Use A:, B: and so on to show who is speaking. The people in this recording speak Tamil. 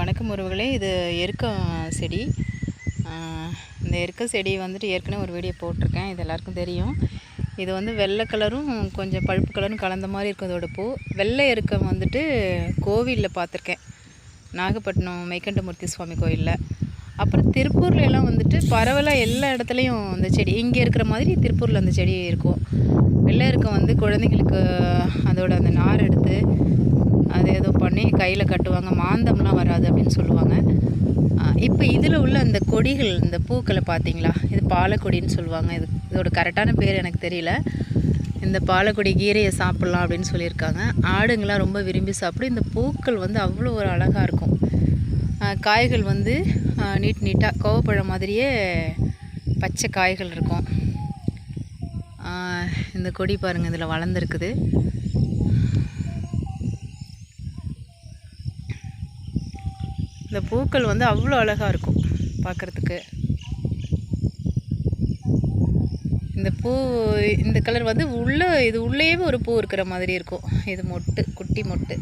A: வணக்கம் உறவுகளே. இது எருக்க செடி. இந்த எருக்க செடி வந்துட்டு ஏற்கனவே ஒரு வீடியோ போட்டிருக்கேன், இது எல்லாருக்கும் தெரியும். இது வந்து வெள்ளை கலரும் கொஞ்சம் பழுப்பு கலரும் கலந்த மாதிரி இருக்கும் இதோட பூ. வெள்ளை எருக்கம் வந்துட்டு கோவிலில் பார்த்துருக்கேன், நாகப்பட்டினம் மெய்கண்டமூர்த்தி சுவாமி கோயிலில். அப்புறம் திருப்பூரில் எல்லாம் வந்துட்டு பரவலாக எல்லா இடத்துலையும் அந்த செடி இங்கே இருக்கிற மாதிரி திருப்பூரில் அந்த செடி இருக்கும். வெள்ளை எருக்கம் வந்து குழந்தைங்களுக்கு அதோட அந்த நார் எடுத்து அதை ஏதோ பண்ணி கையில் கட்டுவாங்க, மாந்தம்லாம் வராது அப்படின்னு சொல்லுவாங்க. இப்போ இதில் உள்ள அந்த கொடிகள், இந்த பூக்களை பார்த்தீங்களா, இது பாலக்கொடின்னு சொல்லுவாங்க. இதோட கரெக்டான பேர் எனக்கு தெரியல. இந்த பாலக்கொடி கீரையை சாப்பிட்லாம் அப்படின்னு சொல்லியிருக்காங்க. ஆடுங்களாம் ரொம்ப விரும்பி சாப்பிடும். இந்த பூக்கள் வந்து அவ்வளோ ஒரு அழகாக இருக்கும். காய்கள் வந்து நீட்டாக கோவப்பழம் மாதிரியே பச்சை காய்கள் இருக்கும். இந்த கொடி பாருங்கள், இதில் வளர்ந்துருக்குது. இந்த பூக்கள் வந்து அவ்வளோ அழகாக இருக்கும் பார்க்குறதுக்கு. இந்த கலர் வந்து இது உள்ளேயே ஒரு பூ இருக்கிற மாதிரி இருக்கும். இது மொட்டு, குட்டி மொட்டு.